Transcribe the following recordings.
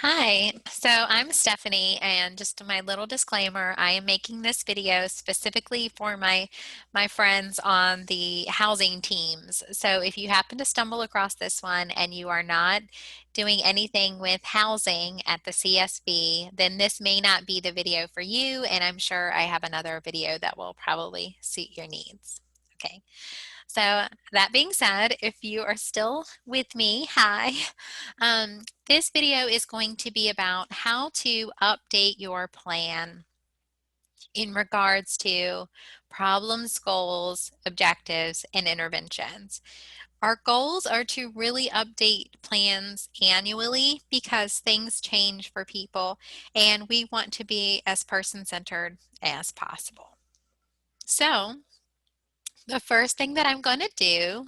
Hi, so I'm Stephanie, and just my little disclaimer, I am making this video specifically for my friends on the housing teams. So if you happen to stumble across this one and you are not doing anything with housing at the CSB, then this may not be the video for you, and I'm sure I have another video that will probably suit your needs. Okay. So that being said, if you are still with me, hi. This video is going to be about how to update your plan in regards to problems, goals, objectives, and interventions. Our goals are to really update plans annually because things change for people and we want to be as person-centered as possible. So the first thing that I'm going to do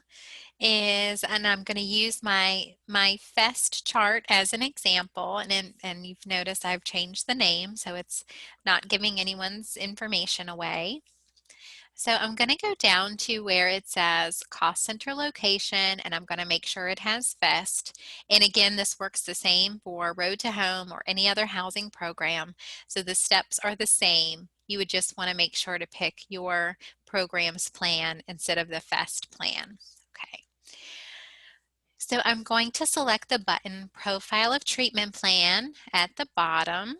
is, and I'm going to use my FEST chart as an example, and you've noticed I've changed the name so it's not giving anyone's information away. So I'm going to go down to where it says cost center location, and I'm going to make sure it has FEST. And again, this works the same for Road to Home or any other housing program. So the steps are the same. You would just want to make sure to pick your program's plan instead of the FEST plan. Okay. So I'm going to select the button Profile of Treatment Plan at the bottom.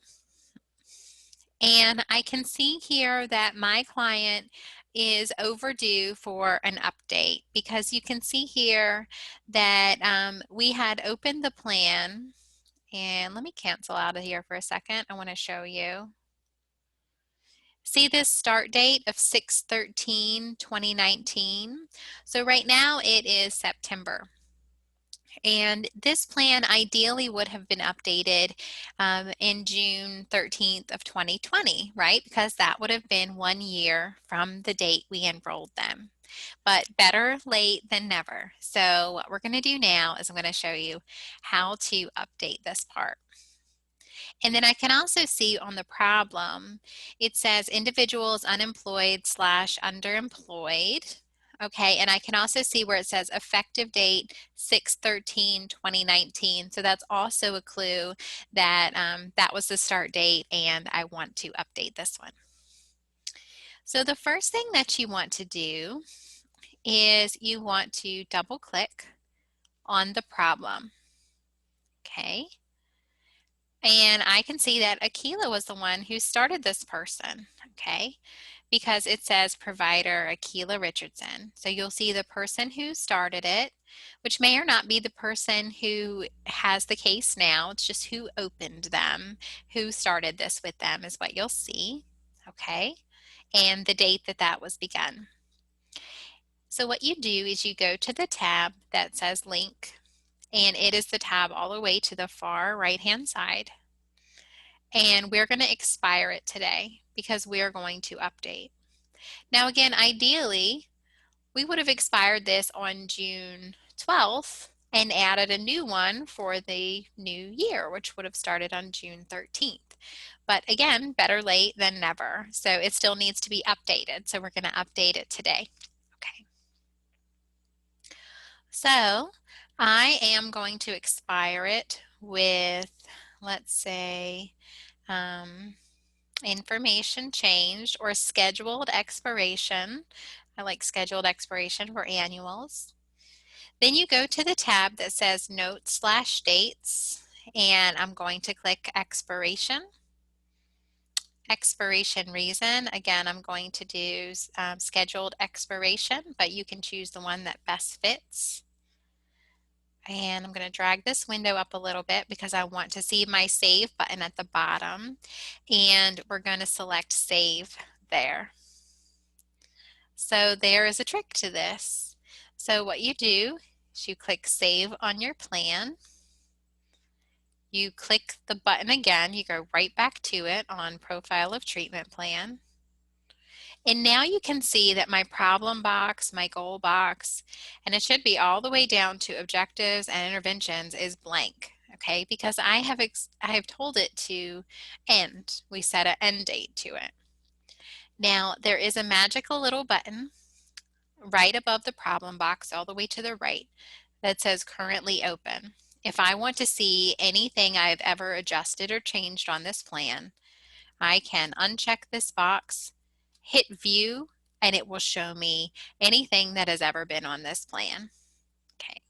And I can see here that my client is overdue for an update because you can see here that we had opened the plan. And let me cancel out of here for a second. I want to show you. See this start date of 6/13/2019? So right now it is September. And this plan ideally would have been updated in June 13th of 2020, right? Because that would have been 1 year from the date we enrolled them. But better late than never. So what we're going to do now is I'm going to show you how to update this part. And then I can also see on the problem, it says individuals unemployed / underemployed. Okay, and I can also see where it says effective date 6/13/2019. So that's also a clue that that was the start date and I want to update this one. So the first thing that you want to do is you want to double click on the problem. Okay. And I can see that Akila was the one who started this person, okay? Because it says provider Akila Richardson. So you'll see the person who started it, which may or not be the person who has the case now. It's just who opened them, who started this with them is what you'll see, okay? And the date that that was begun. So what you do is you go to the tab that says link, and it is the tab all the way to the far right-hand side. And we're going to expire it today because we're going to update. Now again, ideally, we would have expired this on June 12th and added a new one for the new year, which would have started on June 13th. But again, better late than never. So it still needs to be updated. So we're going to update it today. Okay. So I am going to expire it with, let's say, information changed or scheduled expiration. I like scheduled expiration for annuals. Then you go to the tab that says Notes / Dates, and I'm going to click Expiration. Expiration reason, again, I'm going to do scheduled expiration, but you can choose the one that best fits. And I'm going to drag this window up a little bit because I want to see my Save button at the bottom. And we're going to select Save there. So there is a trick to this. So what you do is you click Save on your plan. You click the button again. You go right back to it on Profile of Treatment Plan. And now you can see that my problem box, my goal box, and it should be all the way down to objectives and interventions is blank, okay? Because I have told it to end. We set an end date to it. Now there is a magical little button right above the problem box all the way to the right that says currently open. if I want to see anything I've ever adjusted or changed on this plan, I can uncheck this box, hit view, and it will show me anything that has ever been on this plan. Okay.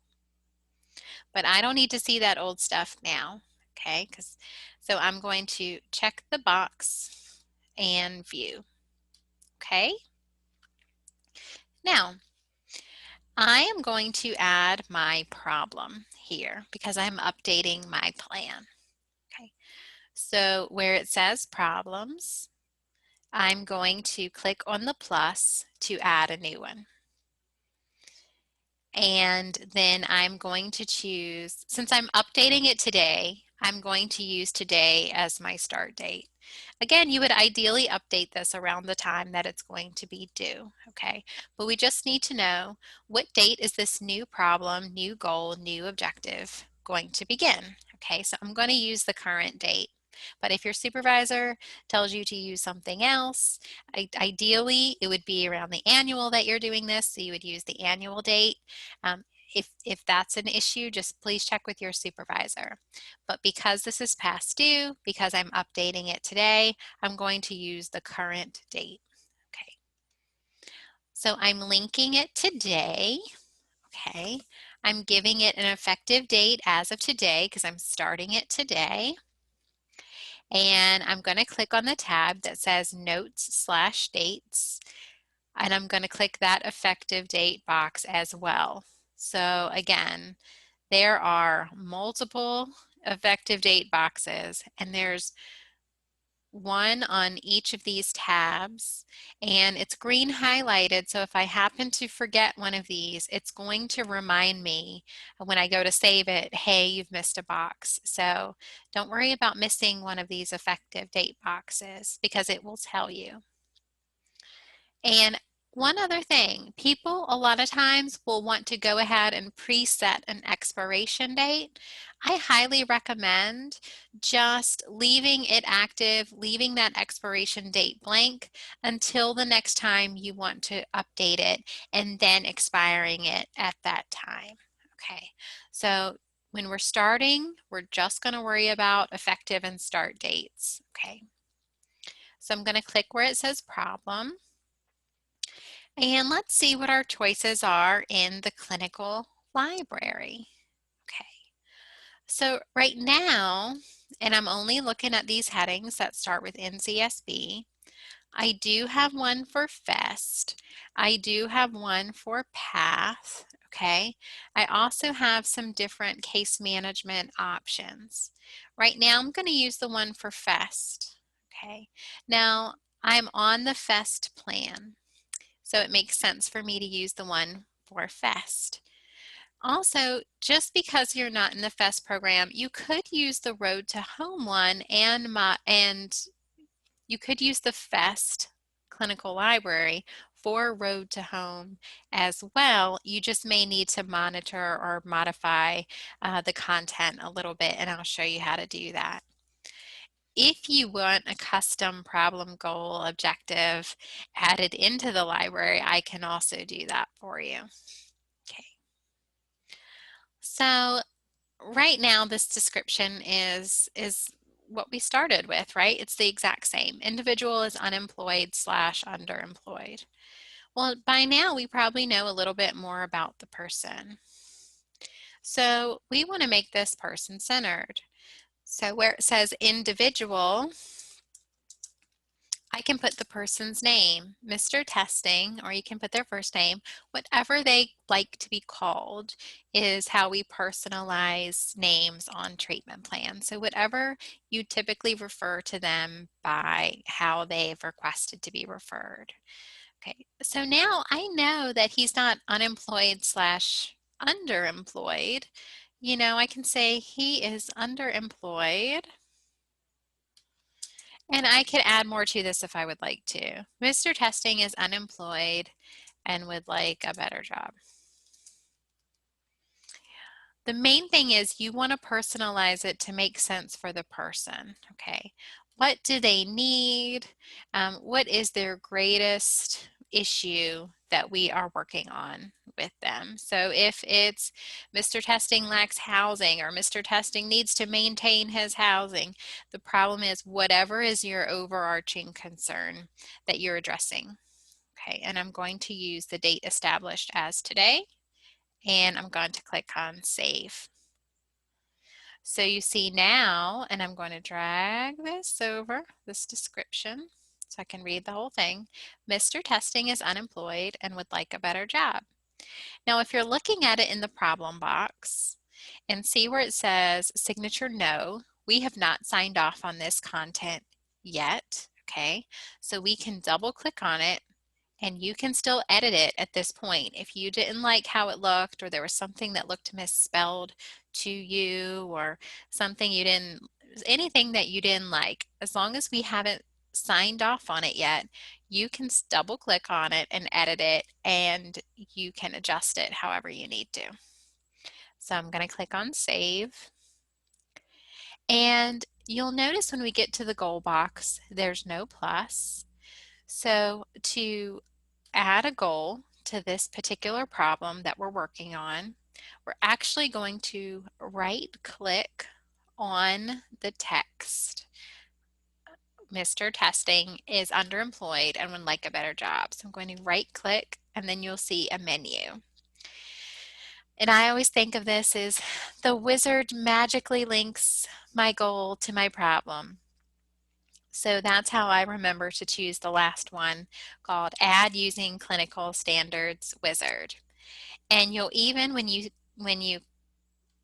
But I don't need to see that old stuff now. Okay, so I'm going to check the box and view. Okay. Now, I am going to add my problem here because I'm updating my plan. Okay. So where it says problems, I'm going to click on the plus to add a new one. And then I'm going to choose, since I'm updating it today, I'm going to use today as my start date. Again, you would ideally update this around the time that it's going to be due, okay? But we just need to know what date is this new problem, new goal, new objective going to begin, okay? So I'm going to use the current date. But if your supervisor tells you to use something else, ideally it would be around the annual that you're doing this, so you would use the annual date. Um, if that's an issue, just please check with your supervisor. But because this is past due, because I'm updating it today, I'm going to use the current date. Okay. So I'm linking it today. Okay. I'm giving it an effective date as of today because I'm starting it today. And I'm going to click on the tab that says Notes/Dates. And I'm going to click that effective date box as well. So again, there are multiple effective date boxes, and there's one on each of these tabs, and it's green highlighted, so if I happen to forget one of these, it's going to remind me when I go to save it, hey, you've missed a box. So don't worry about missing one of these effective date boxes because it will tell you. And one other thing, people a lot of times will want to go ahead and preset an expiration date. I highly recommend just leaving it active, leaving that expiration date blank until the next time you want to update it and then expiring it at that time. Okay, so when we're starting, we're just going to worry about effective and start dates. Okay, so I'm going to click where it says problem. And let's see what our choices are in the clinical library. Okay, so right now, and I'm only looking at these headings that start with NCSB, I do have one for FEST. I do have one for PATH. Okay, I also have some different case management options. Right now, I'm going to use the one for FEST. Okay, now I'm on the FEST plan. So it makes sense for me to use the one for FEST. Also, just because you're not in the FEST program, you could use the Road to Home one and you could use the FEST clinical library for Road to Home as well. You just may need to monitor or modify the content a little bit, and I'll show you how to do that. If you want a custom problem, goal, objective added into the library, I can also do that for you. Okay. So right now this description is what we started with, right? It's the exact same. Individual is unemployed/underemployed. Well, by now we probably know a little bit more about the person. So we want to make this person-centered. So where it says individual, I can put the person's name, Mr. Testing, or you can put their first name. Whatever they like to be called is how we personalize names on treatment plans. So whatever you typically refer to them by how they've requested to be referred. Okay, so now I know that he's not unemployed/underemployed. You know, I can say he is underemployed. And I could add more to this if I would like to. Mr. Testing is unemployed and would like a better job. The main thing is you want to personalize it to make sense for the person, okay? What do they need? What is their greatest issue that we are working on? with them. So if it's Mr. Testing lacks housing or Mr. Testing needs to maintain his housing, the problem is whatever is your overarching concern that you're addressing. Okay, and I'm going to use the date established as today, and I'm going to click on Save. So you see now, and I'm going to drag this over, this description, so I can read the whole thing. Mr. Testing is unemployed and would like a better job. Now, if you're looking at it in the problem box and see where it says signature no, we have not signed off on this content yet, okay? So we can double click on it and you can still edit it at this point. If you didn't like how it looked, or there was something that looked misspelled to you, or something you didn't, anything that you didn't like, as long as we haven't signed off on it yet, you can double click on it and edit it, and you can adjust it however you need to. So I'm going to click on Save. And you'll notice when we get to the goal box, there's no plus. So to add a goal to this particular problem that we're working on, we're actually going to right click on the text. Mr. Testing is underemployed and would like a better job. So I'm going to right click and then you'll see a menu. And I always think of this as the wizard magically links my goal to my problem. So that's how I remember to choose the last one, called Add Using Clinical Standards Wizard. And you'll even, when you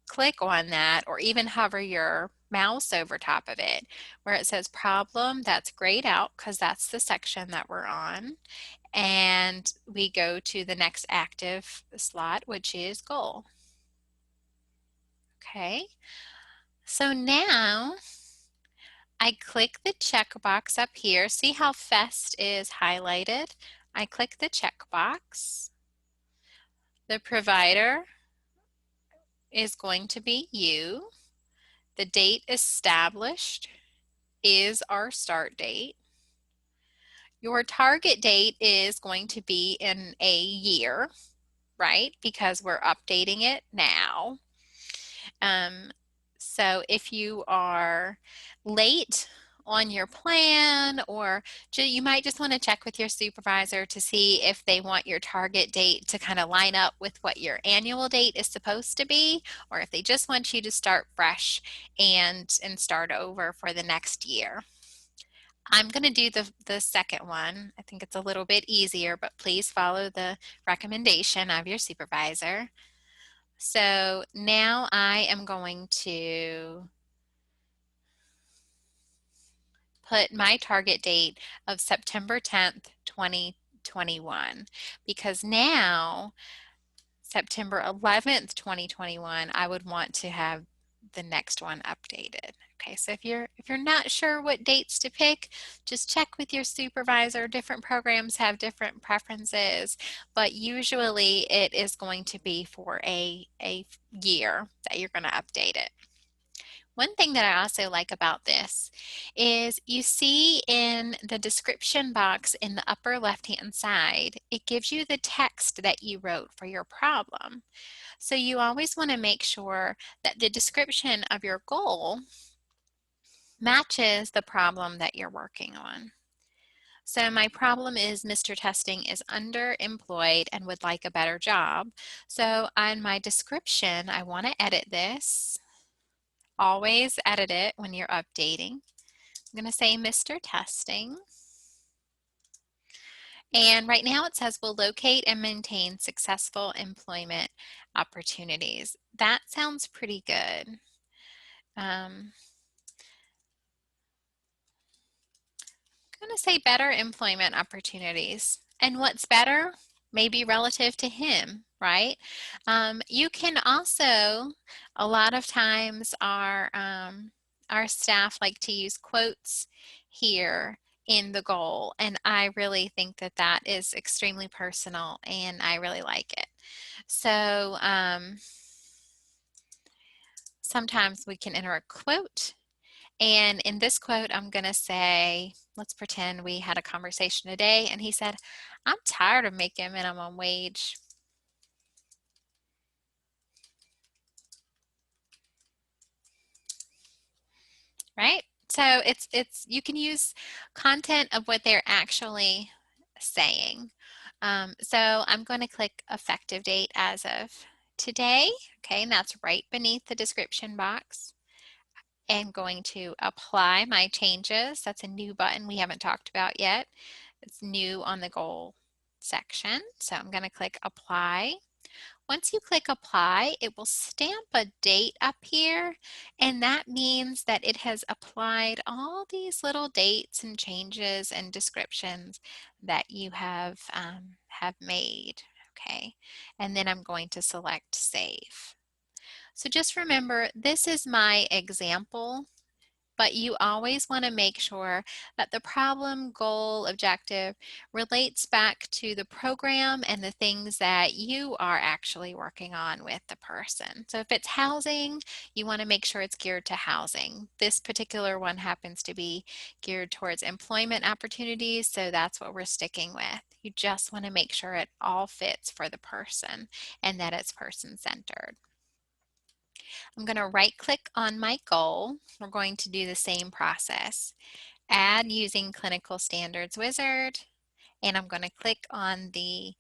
click on that, or even hover your mouse over top of it, where it says problem, that's grayed out because that's the section that we're on. And we go to the next active slot, which is goal. Okay, so now I click the checkbox up here. See how FEST is highlighted? I click the checkbox. The provider is going to be you. The date established is our start date. Your target date is going to be in a year, right? Because we're updating it now. So if you are late on your plan, or you might just want to check with your supervisor to see if they want your target date to kind of line up with what your annual date is supposed to be, or if they just want you to start fresh and start over for the next year. I'm going to do the second one. I think it's a little bit easier, but please follow the recommendation of your supervisor. So now I am going to put my target date of September 10th, 2021, because now September 11th, 2021, I would want to have the next one updated. Okay, so if you're not sure what dates to pick, just check with your supervisor. Different programs have different preferences, but usually it is going to be for a year that you're going to update it. One thing that I also like about this is you see in the description box in the upper left-hand side, it gives you the text that you wrote for your problem. So you always want to make sure that the description of your goal matches the problem that you're working on. So my problem is Mr. Testing is underemployed and would like a better job. So on my description, I want to edit this. Always edit it when you're updating. I'm going to say Mr. Testing. And right now it says will locate and maintain successful employment opportunities. That sounds pretty good. I'm going to say better employment opportunities. And what's better may be relative to him, right? You can also, a lot of times our staff like to use quotes here in the goal, and I really think that that is extremely personal and I really like it. So sometimes we can enter a quote. And in this quote, I'm going to say, let's pretend we had a conversation today and he said, I'm tired of making minimum wage. So you can use content of what they're actually saying. So I'm going to click effective date as of today. Okay, and that's right beneath the description box. I'm going to apply my changes. That's a new button we haven't talked about yet. It's new on the goal section. So I'm going to click apply. Once you click apply, it will stamp a date up here, and that means that it has applied all these little dates and changes and descriptions that you have made. Okay, and then I'm going to select save. So just remember, this is my example, but you always want to make sure that the problem, goal, objective relates back to the program and the things that you are actually working on with the person. So if it's housing, you want to make sure it's geared to housing. This particular one happens to be geared towards employment opportunities, so that's what we're sticking with. You just want to make sure it all fits for the person and that it's person-centered. I'm going to right click on my goal. We're going to do the same process. Add using Clinical Standards Wizard, and I'm going to click on the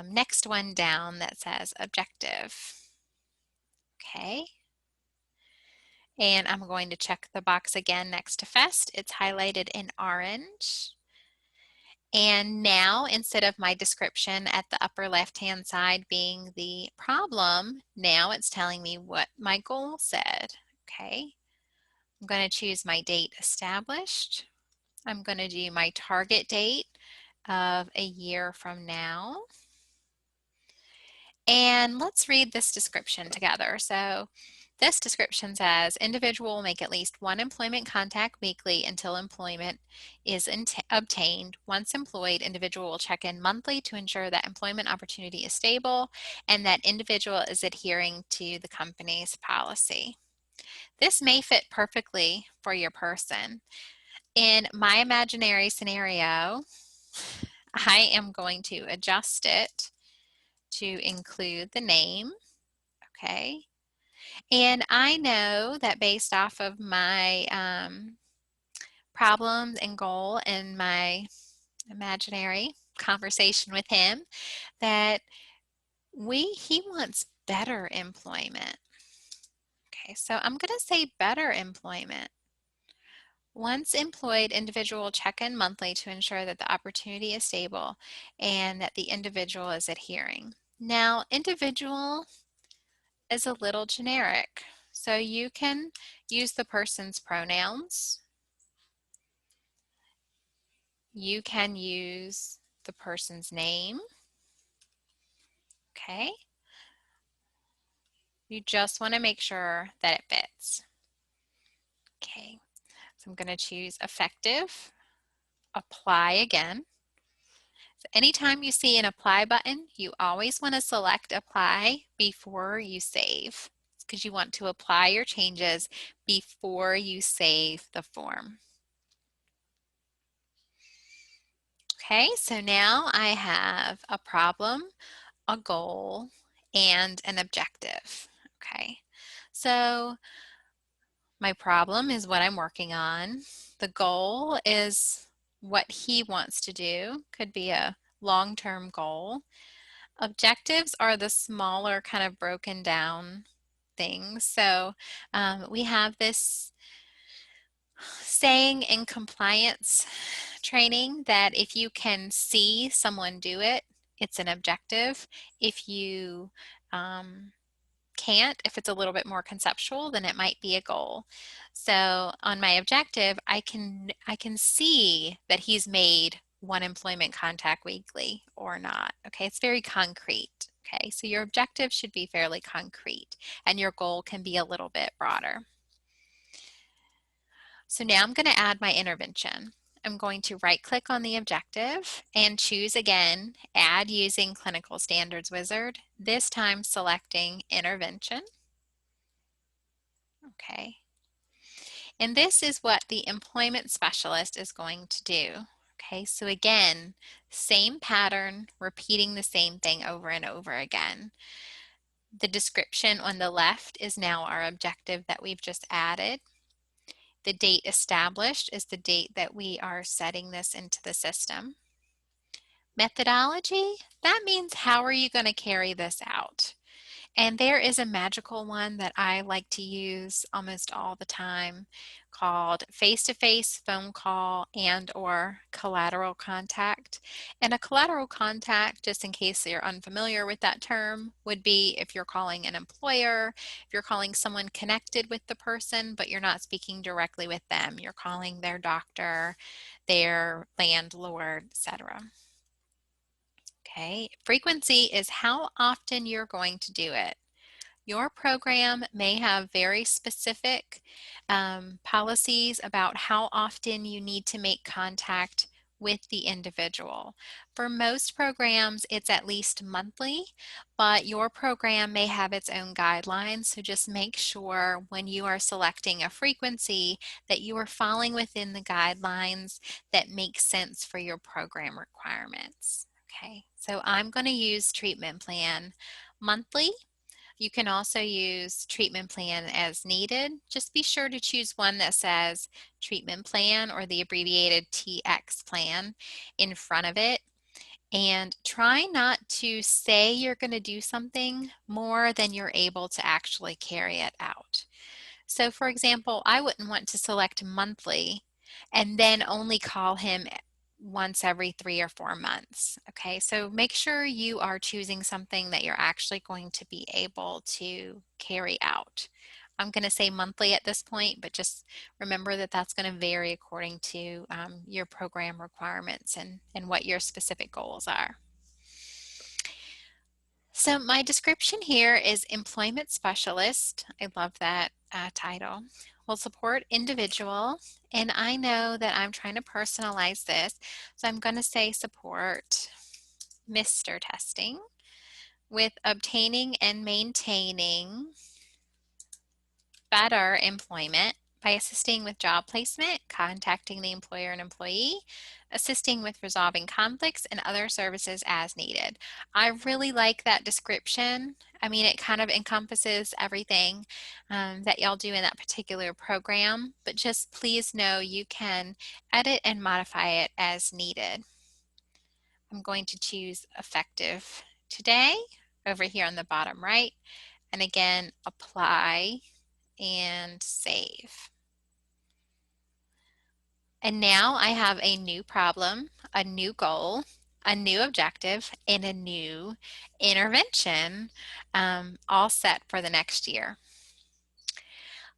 next one down that says objective. Okay. And I'm going to check the box again next to FEST. It's highlighted in orange. And now, instead of my description at the upper left-hand side being the problem, now it's telling me what my goal said. Okay. I'm going to choose my date established. I'm going to do my target date of a year from now. And let's read this description together. So this description says, individual will make at least one employment contact weekly until employment is obtained. Once employed, individual will check in monthly to ensure that employment opportunity is stable and that individual is adhering to the company's policy. This may fit perfectly for your person. In my imaginary scenario, I am going to adjust it to include the name, okay? And I know that based off of my problems and goal and my imaginary conversation with him, that he wants better employment. Okay, so I'm going to say better employment. Once employed, individual will check in monthly to ensure that the opportunity is stable and that the individual is adhering. Now, individual is a little generic, so you can use the person's pronouns. You can use the person's name. Okay. You just want to make sure that it fits. Okay. So I'm going to choose effective, apply again. So anytime you see an apply button, you always want to select apply before you save, because you want to apply your changes before you save the form. Okay, so now I have a problem, a goal, and an objective. Okay, so my problem is what I'm working on. The goal is what he wants to do, could be a long-term goal. Objectives are the smaller kind of broken down things. So we have this saying in compliance training that if you can see someone do it, it's an objective. If you can't, if it's a little bit more conceptual, then it might be a goal. So on my objective, I can see that he's made one employment contact weekly or not. Okay, it's very concrete. Okay, so your objective should be fairly concrete and your goal can be a little bit broader. So now I'm going to add my intervention. I'm going to right click on the objective and choose again, add using Clinical Standards Wizard, this time selecting intervention. Okay. And this is what the employment specialist is going to do. Okay, so again, same pattern, repeating the same thing over and over again. The description on the left is now our objective that we've just added. The date established is the date that we are setting this into the system. Methodology, that means how are you going to carry this out? And there is a magical one that I like to use almost all the time called face-to-face phone call and or collateral contact. And a collateral contact, just in case you're unfamiliar with that term, would be if you're calling an employer, if you're calling someone connected with the person, but you're not speaking directly with them. You're calling their doctor, their landlord, etc. Okay, frequency is how often you're going to do it. Your program may have very specific policies about how often you need to make contact with the individual. For most programs, it's at least monthly, but your program may have its own guidelines, so just make sure when you are selecting a frequency that you are falling within the guidelines that make sense for your program requirements. Okay, so I'm going to use treatment plan monthly. You can also use treatment plan as needed. Just be sure to choose one that says treatment plan or the abbreviated TX plan in front of it. And try not to say you're going to do something more than you're able to actually carry it out. So for example, I wouldn't want to select monthly and then only call him once every 3 or 4 months. Okay, so make sure you are choosing something that you're actually going to be able to carry out. I'm going to say monthly at this point, but just remember that that's going to vary according to your program requirements and what your specific goals are. So my description here is employment specialist. I love that title. Will support individual, and I know that I'm trying to personalize this, so I'm going to say support Mr. Testing with obtaining and maintaining better employment by assisting with job placement, contacting the employer and employee, assisting with resolving conflicts, and other services as needed. I really like that description. I mean, it kind of encompasses everything that y'all do in that particular program, but just please know you can edit and modify it as needed. I'm going to choose effective today over here on the bottom right, and again, apply and save. And now I have a new problem, a new goal, a new objective, and a new intervention all set for the next year.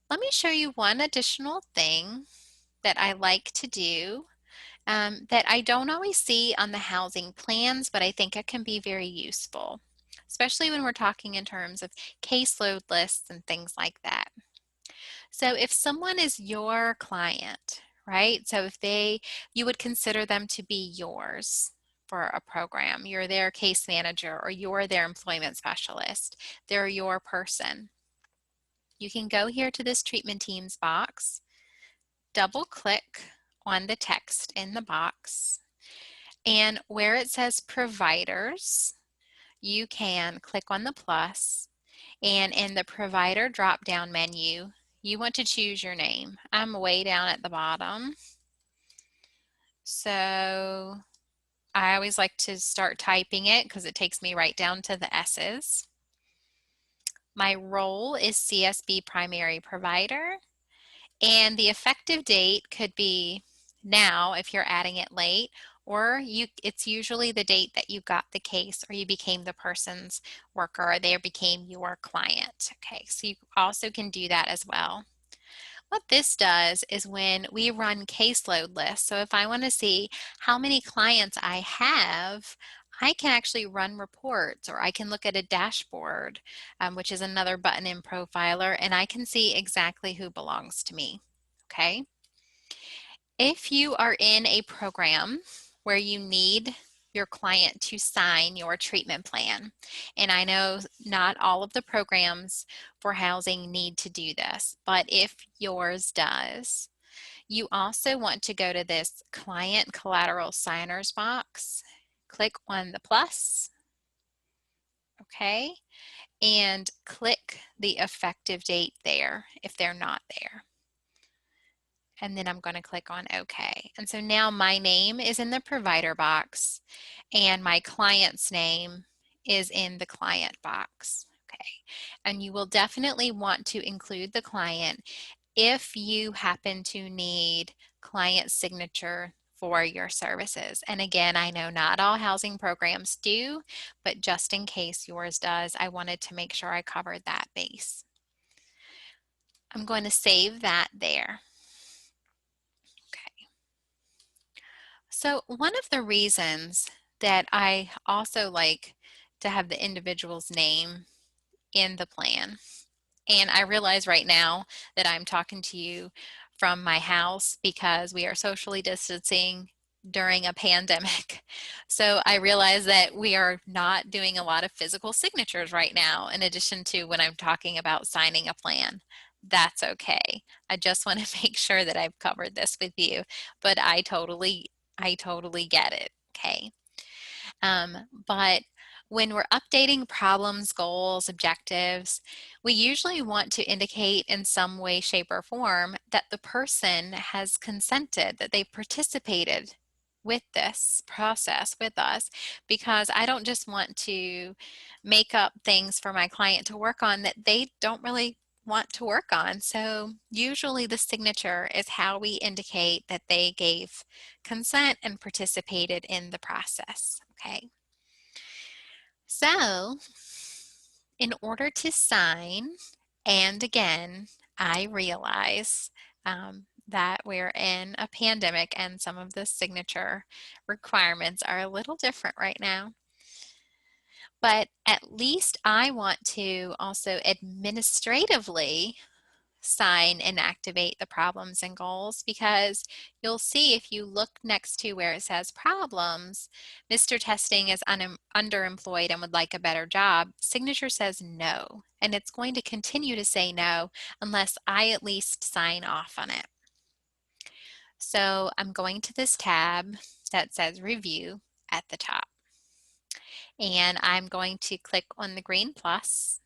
Let me show you one additional thing that I like to do that I don't always see on the housing plans, but I think it can be very useful, especially when we're talking in terms of caseload lists and things like that. So if someone is your client, right? So if you would consider them to be yours for a program, you're their case manager or you're their employment specialist, they're your person. You can go here to this treatment teams box, double click on the text in the box, and where it says providers, you can click on the plus, and in the provider drop-down menu, you want to choose your name. I'm way down at the bottom, so I always like to start typing it because it takes me right down to the S's. My role is CSB primary provider, and the effective date could be now if you're adding it late, or it's usually the date that you got the case or you became the person's worker or they became your client. Okay, so you also can do that as well. What this does is when we run caseload lists, so if I want to see how many clients I have, I can actually run reports or I can look at a dashboard, which is another button in Profiler, and I can see exactly who belongs to me. Okay. If you are in a program where you need your client to sign your treatment plan, and I know not all of the programs for housing need to do this, but if yours does, you also want to go to this client collateral signers box, click on the plus, okay, and click the effective date there if they're not there. and then I'm going to click on OK. And so now my name is in the provider box and my client's name is in the client box. Okay, and you will definitely want to include the client if you happen to need client signature for your services. And again, I know not all housing programs do, but just in case yours does, I wanted to make sure I covered that base. I'm going to save that there. Okay. So one of the reasons that I also like to have the individual's name in the plan, and I realize right now that I'm talking to you from my house because we are socially distancing during a pandemic. So I realize that we are not doing a lot of physical signatures right now, in addition to when I'm talking about signing a plan. That's okay. I just want to make sure that I've covered this with you, but I totally get it. Okay. But when we're updating problems, goals, objectives, we usually want to indicate in some way, shape, or form that the person has consented, that they participated with this process with us, because I don't just want to make up things for my client to work on that they don't really want to work on. So usually the signature is how we indicate that they gave consent and participated in the process. Okay. So in order to sign, and again, I realize that we're in a pandemic and some of the signature requirements are a little different right now. But at least I want to also administratively sign and activate the problems and goals, because you'll see if you look next to where it says problems, Mr. Testing is underemployed and would like a better job. Signature says no, and it's going to continue to say no unless I at least sign off on it. So I'm going to this tab that says review at the top, and I'm going to click on the green plus.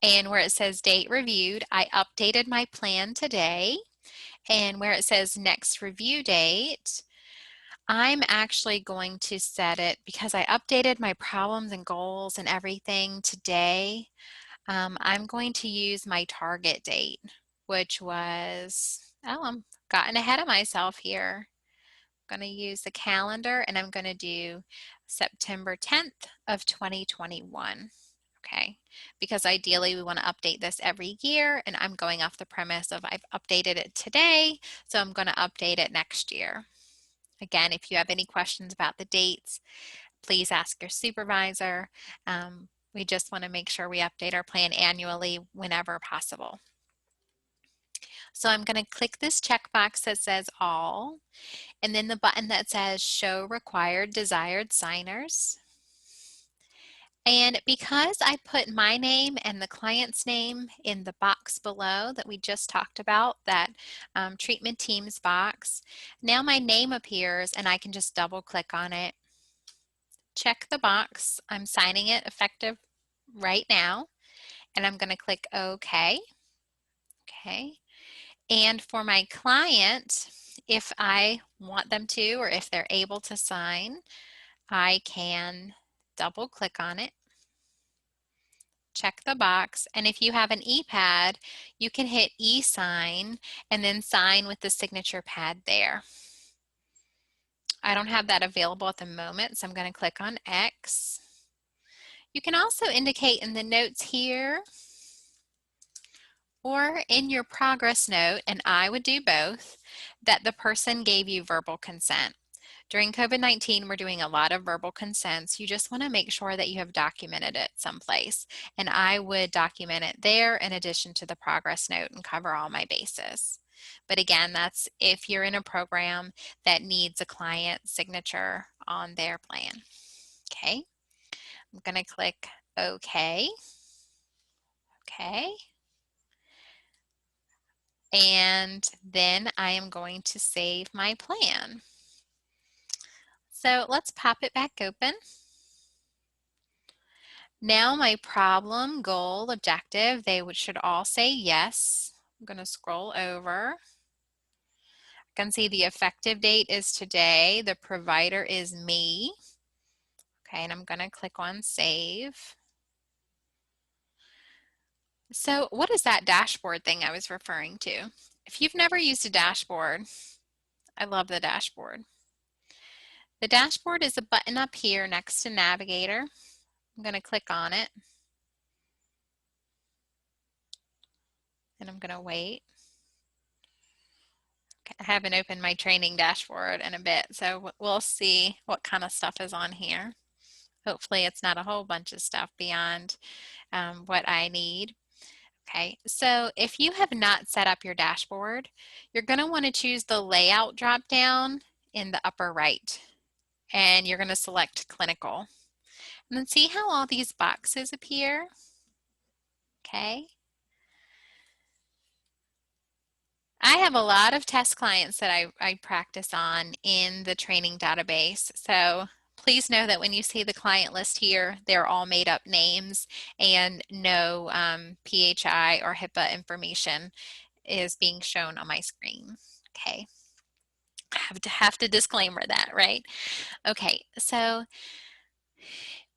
And where it says date reviewed, I updated my plan today. And where it says next review date, I'm actually going to set it, because I updated my problems and goals and everything today. I'm going to use my target date, which was, oh, I'm gotten ahead of myself here. I'm going to use the calendar and I'm going to do September 10th of 2021. Okay, because ideally we want to update this every year, and I'm going off the premise of I've updated it today, so I'm going to update it next year. Again, if you have any questions about the dates, please ask your supervisor. We just want to make sure we update our plan annually whenever possible. So I'm going to click this checkbox that says all, and then the button that says show required desired signers. And because I put my name and the client's name in the box below that we just talked about, that treatment teams box, now my name appears and I can just double click on it. Check the box. I'm signing it effective right now, and I'm going to click OK. Okay. And for my client, if I want them to, or if they're able to sign, I can double click on it, check the box, and if you have an e-pad, you can hit e-sign and then sign with the signature pad there. I don't have that available at the moment, so I'm going to click on X. You can also indicate in the notes here or in your progress note, and I would do both, that the person gave you verbal consent. During COVID-19, we're doing a lot of verbal consents. You just want to make sure that you have documented it someplace. And I would document it there in addition to the progress note and cover all my bases. But again, that's if you're in a program that needs a client signature on their plan. Okay, I'm going to click OK. Okay. And then I am going to save my plan. So let's pop it back open. Now my problem, goal, objective, they should all say yes. I'm going to scroll over. can see the effective date is today. The provider is me. Okay, and I'm going to click on save. So what is that dashboard thing I was referring to? If you've never used a dashboard, I love the dashboard. The dashboard is a button up here next to Navigator. I'm going to click on it. And I'm going to wait. Okay, I haven't opened my training dashboard in a bit, so we'll see what kind of stuff is on here. Hopefully it's not a whole bunch of stuff beyond what I need. Okay, so if you have not set up your dashboard, you're going to want to choose the layout drop down in the upper right, and you're going to select clinical. And then see how all these boxes appear? Okay. I have a lot of test clients that I practice on in the training database. So please know that when you see the client list here, they're all made up names and no PHI or HIPAA information is being shown on my screen. Okay. I have to disclaimer that, right? Okay, so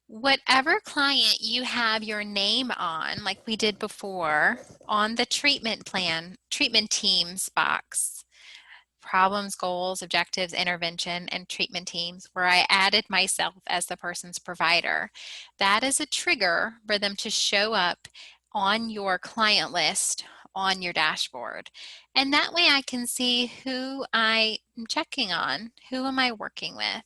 whatever client you have your name on, like we did before, on the treatment plan, treatment teams box, problems, goals, objectives, intervention, and treatment teams, where I added myself as the person's provider, that is a trigger for them to show up on your client list on your dashboard. And that way I can see who I am checking on, who am I working with.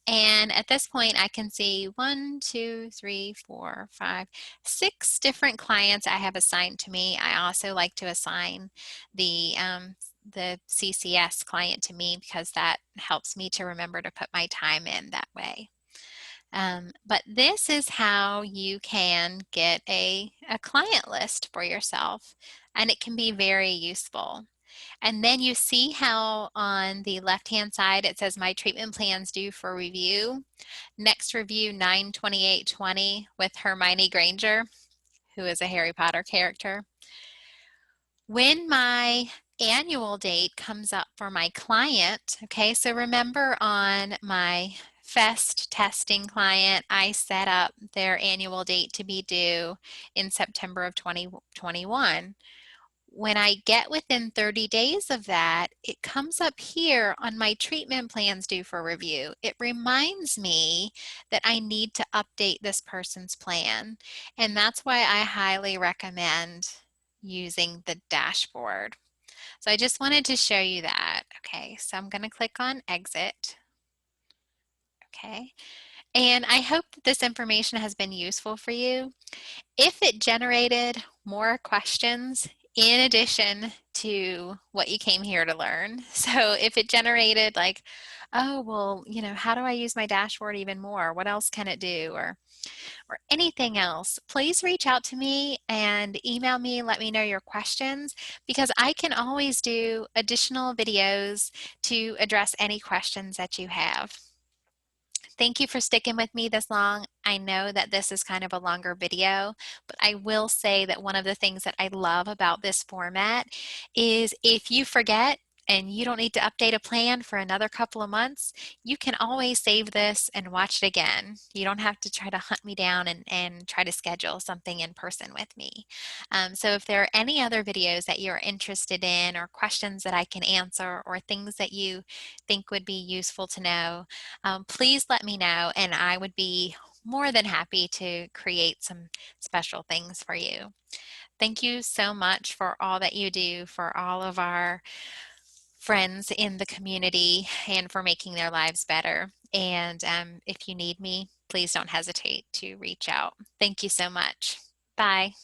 And at this point, I can see 1, 2, 3, 4, 5, 6 different clients I have assigned to me. I also like to assign the CCS client to me because that helps me to remember to put my time in that way. But this is how you can get a client list for yourself, and it can be very useful. And then you see how on the left-hand side it says my treatment plans due for review. Next review 9/28/20 with Hermione Granger, who is a Harry Potter character. When my annual date comes up for my client, okay, so remember on my FEST testing client, I set up their annual date to be due in September of 2021. When I get within 30 days of that, it comes up here on my treatment plans due for review. It reminds me that I need to update this person's plan. And that's why I highly recommend using the dashboard. So I just wanted to show you that. Okay, so I'm going to click on exit. Okay, and I hope that this information has been useful for you. If it generated more questions in addition to what you came here to learn, so if it generated like, oh, well, you know, how do I use my dashboard even more? What else can it do? Or anything else, please reach out to me and email me, let me know your questions, because I can always do additional videos to address any questions that you have. Thank you for sticking with me this long. I know that this is kind of a longer video, but I will say that one of the things that I love about this format is if you forget and you don't need to update a plan for another couple of months, you can always save this and watch it again. You don't have to try to hunt me down and try to schedule something in person with me. So if there are any other videos that you're interested in or questions that I can answer or things that you think would be useful to know, please let me know and I would be more than happy to create some special things for you. Thank you so much for all that you do for all of our friends in the community and for making their lives better. And if you need me, please don't hesitate to reach out. Thank you so much. Bye.